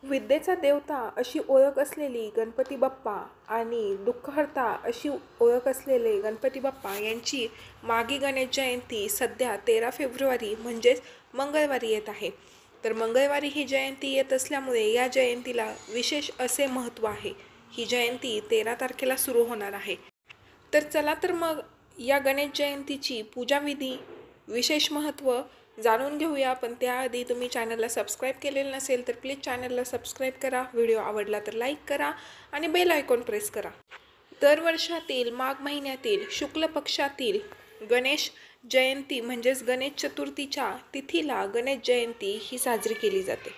विद्येचा देवता अशी ओळख असलेली गणपती बाप्पा आणि दुःखहर्ता अशी ओळख असलेले गणपती बाप्पा यांची मागी गणेश जयंती सध्या 13 फेब्रुवारी म्हणजेच मंगळवारी येत आहे. तर मंगळवारी ही जयंती येत असल्यामुळे या जयंतीला विशेष असे महत्त्व आहे. ही जयंती 13 तारखेला सुरू होणार आहे. तर चला तर मग या गणेश जयंतीची पूजाविधी, विशेष महत्त्व जाणून घेऊया. पण त्याआधी तुम्ही चॅनलला सबस्क्राईब केलेलं नसेल तर प्लीज चॅनलला सबस्क्राईब करा. व्हिडिओ आवडला तर लाईक करा आणि बेल आयकॉन प्रेस करा. दरवर्षातील माघ महिन्यातील शुक्ल पक्षातील गणेश जयंती म्हणजेच गणेश चतुर्थीच्या तिथीला गणेश जयंती ही साजरी केली जाते.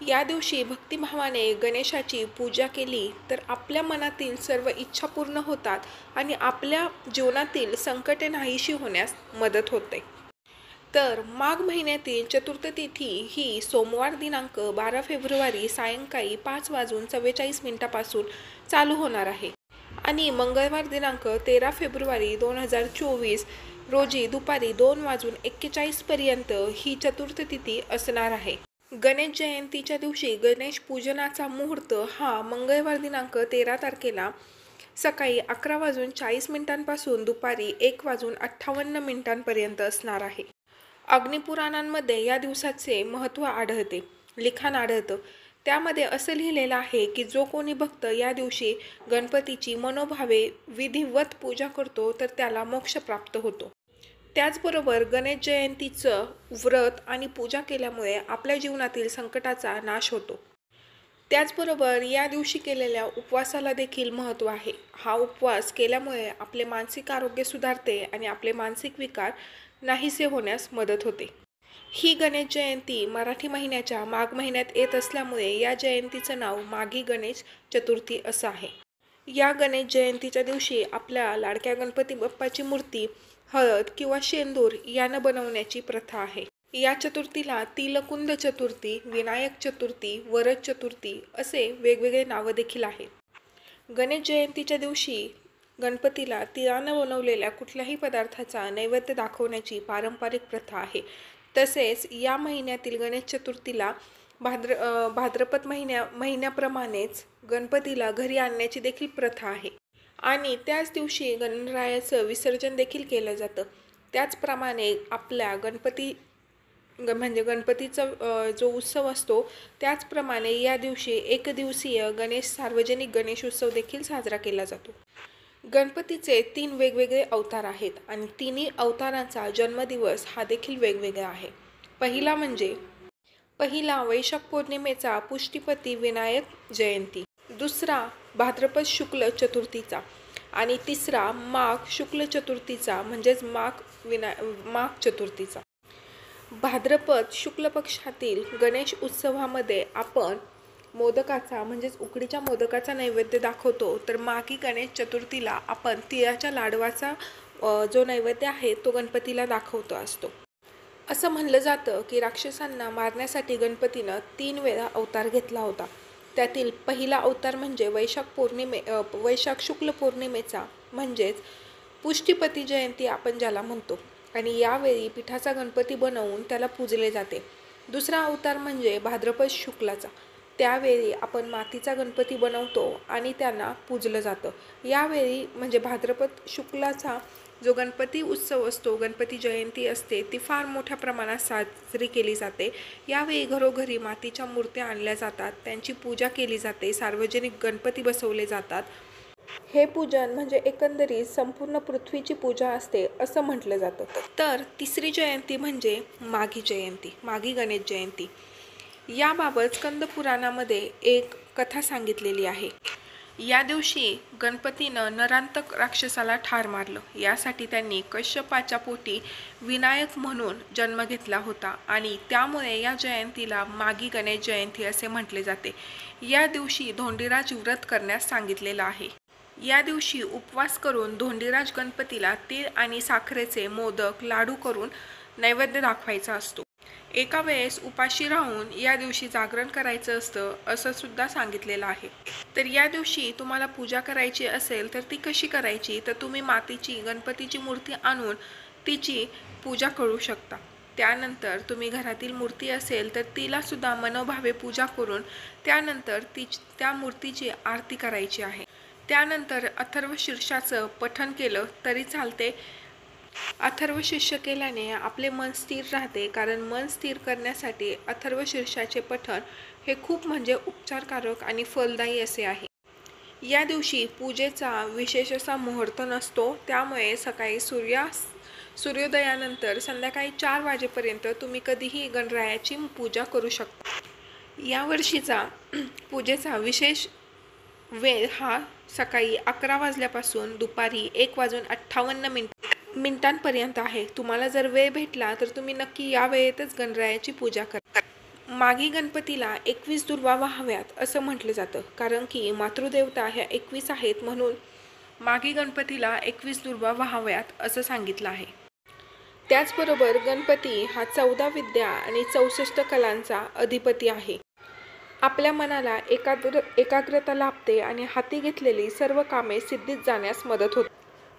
या दिवशी भक्तिभावाने गणेशाची पूजा केली तर आपल्या मनातील सर्व इच्छा पूर्ण होतात आणि आपल्या जीवनातील संकटे नाहीशी होण्यास मदत होते. तर माघ महिन्यातील चतुर्थ तिथी ही सोमवार दिनांक 12 फेब्रुवारी सायंकाळी 5:44 चालू होणार आहे आणि मंगळवार दिनांक 13 फेब्रुवारी 2024 रोजी दुपारी 2:41 ही चतुर्थ तिथी असणार आहे. गणेश जयंतीच्या दिवशी गणेश पूजनाचा मुहूर्त हा मंगळवार दिनांक 13 तारखेला सकाळी 11:40 दुपारी 1:58 असणार आहे. अग्निपुराणांमध्ये या दिवसाचे महत्त्व आढळते, लिखाण आढळतं. त्यामध्ये असं लिहिलेलं आहे की जो कोणी भक्त या दिवशी गणपतीची मनोभावे विधिवत पूजा करतो तर त्याला मोक्ष प्राप्त होतो. त्याचबरोबर गणेश जयंतीचं व्रत आणि पूजा केल्यामुळे आपल्या जीवनातील संकटाचा नाश होतो. त्याचबरोबर या दिवशी केलेल्या उपवासाला देखील महत्त्व आहे. हा उपवास केल्यामुळे आपले मानसिक आरोग्य सुधारते आणि आपले मानसिक विकार नाहीसे होण्यास मदत होते. ही गणेश जयंती मराठी महिन्याच्या माघ महिन्यात येत असल्यामुळे या जयंतीचं नाव माघी गणेश चतुर्थी असं आहे. या गणेश जयंतीच्या दिवशी आपल्या लाडक्या गणपती बाप्पाची मूर्ती हळद किंवा शेंदूर यानं बनवण्याची प्रथा आहे. या चतुर्थीला तिलकुंद चतुर्थी, विनायक चतुर्थी, वरद चतुर्थी असे वेगवेगळे नावं देखील आहेत. गणेश जयंतीच्या दिवशी गणपतीला तिळानं बनवलेल्या कुठल्याही पदार्थाचा नैवेद्य दाखवण्याची पारंपरिक प्रथा आहे. तसेच या महिन्यातील गणेश चतुर्थीला भाद्रपद महिन्याप्रमाणेच गणपतीला घरी आणण्याची देखील प्रथा आहे आणि त्याच दिवशी गणरायाचं विसर्जन देखील केलं जातं. त्याचप्रमाणे आपल्या गणपतीचा जो उत्सव असतो त्याचप्रमाणे या दिवशी एकदिवसीय सार्वजनिक गणेश उत्सव देखील साजरा केला जातो. गणपतीचे 3 वेगवेगळे अवतार आहेत आणि तिन्ही अवतारांचा जन्मदिवस हा देखील वेगवेगळा आहे. पहिला वैशाख पौर्णिमेचा पुष्टीपती विनायक जयंती, दुसरा भाद्रपद शुक्ल चतुर्थीचा आणि तिसरा माघ शुक्ल चतुर्थीचा म्हणजेच माघ चतुर्थीचा. भाद्रपद शुक्ल पक्षातील गणेश उत्सवामध्ये आपण मोदकाचा म्हणजेच उकडीच्या मोदकाचा नैवेद्य दाखवतो. तर माघी गणेश चतुर्थीला आपण तिळाच्या लाडवाचा जो नैवेद्य आहे तो गणपतीला दाखवतो असतो. असं म्हणलं जातं की राक्षसांना मारण्यासाठी गणपतीनं 3 वेळा अवतार घेतला होता. त्यातील पहिला अवतार म्हणजे वैशाख शुक्ल पौर्णिमेचा म्हणजेच पुष्टीपती जयंती आपण ज्याला म्हणतो आणि यावेळी पिठाचा गणपती बनवून त्याला पूजले जाते. दुसरा अवतार म्हणजे भाद्रपद शुक्लाचा. त्यावेळी आपण मातीचा गणपती बनवतो आणि त्यांना पूजलं जातं. यावेळी म्हणजे भाद्रपद शुक्लाचा जो गणपती उत्सव असतो, गणपती जयंती असते, ती फार मोठ्या प्रमाणात साजरी केली जाते. यावेळी घरोघरी मातीच्या मूर्त्या आणल्या जातात, त्यांची पूजा केली जाते, सार्वजनिक गणपती बसवले जातात. हे पूजन म्हणजे एकंदरीत संपूर्ण पृथ्वीची पूजा असते असं म्हटलं जातं. तर तिसरी जयंती म्हणजे माघी जयंती, माघी गणेश जयंती. याबाबत स्कंद पुराणामध्ये एक कथा सांगितलेली आहे. या दिवशी गणपतीनं नरांतक राक्षसाला ठार मारलं. यासाठी त्यांनी कश्यपाच्या पोटी विनायक म्हणून जन्म घेतला होता आणि त्यामुळे या जयंतीला माघी गणेश जयंती असे म्हटले जाते. या दिवशी धोंडीराज व्रत करण्यास सांगितलेलं आहे. या दिवशी उपवास करून धोंडीराज गणपतीला तीळ आणि साखरेचे मोदक लाडू करून नैवेद्य दाखवायचा असतो. एका वेळेस उपाशी राहून या दिवशी जागरण करायचं असतं असं सुद्धा सांगितलेलं आहे. तर या दिवशी तुम्हाला पूजा करायची असेल तर ती कशी करायची, तर तुम्ही मातीची गणपतीची मूर्ती आणून तिची पूजा करू शकता. त्यानंतर तुम्ही घरातील मूर्ती असेल तर तिलासुद्धा मनोभावे पूजा करून त्यानंतर त्या मूर्तीची आरती करायची आहे। त्यानंतर अथर्वशीर्षाचं पठण केलं तरी चालते। अथर्वशीर्ष केल्याने आपले मन स्थिर राहते, कारण मन स्थिर करण्यासाठी अथर्वशीर्षाचे पठण हे खूप म्हणजे उपचारकारक आणि फलदायी असे आहे। या दिवशी पूजेचा विशेष असा मुहूर्त नसतो, त्यामुळे सकाळी सूर्योदयानंतर संध्याकाळी 4 वाजेपर्यंत तुम्ही कधीही गणरायाची पूजा करू शकता। या वर्षीचा पूजेचा विशेष वेळ हा सकाळी 11 वाजल्यापासून दुपारी 1:58 मिनिटांपर्यंत आहे। तुम्हाला जर वेळ भेटला तर तुम्ही नक्की या वेळेतच गणरायाची पूजा करा। माघी गणपतीला 21 दुर्वा वाहाव्यात असं म्हटलं जातं, कारण की मातृदेवता ह्या 21 आहेत, म्हणून माघी गणपतीला 21 दुर्वा वाहाव्यात असं सांगितलं आहे। त्याचबरोबर गणपती हा 14 विद्या आणि 64 कलांचा अधिपती आहे। आपल्या मनाला एकाग्रता लाभते आणि हाती घेतलेली सर्व कामे सिद्धीत जाण्यास मदत होते।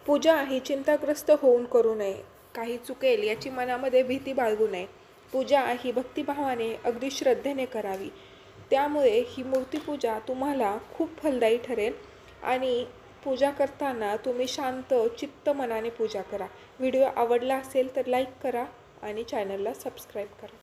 पूजा ही चिंताग्रस्त होऊन करू नये, काही चुकेल याची मनामध्ये भीती बाळगू नये। पूजा ही भक्तिभावाने अगदी श्रद्धेने करावी, त्यामुळे ही मूर्तीपूजा तुम्हाला खूप फलदायी ठरेल। आणि पूजा करताना तुम्ही शांत चित्त मनाने पूजा करा। व्हिडिओ आवडला असेल तर लाईक करा आणि चॅनलला सबस्क्राईब करा।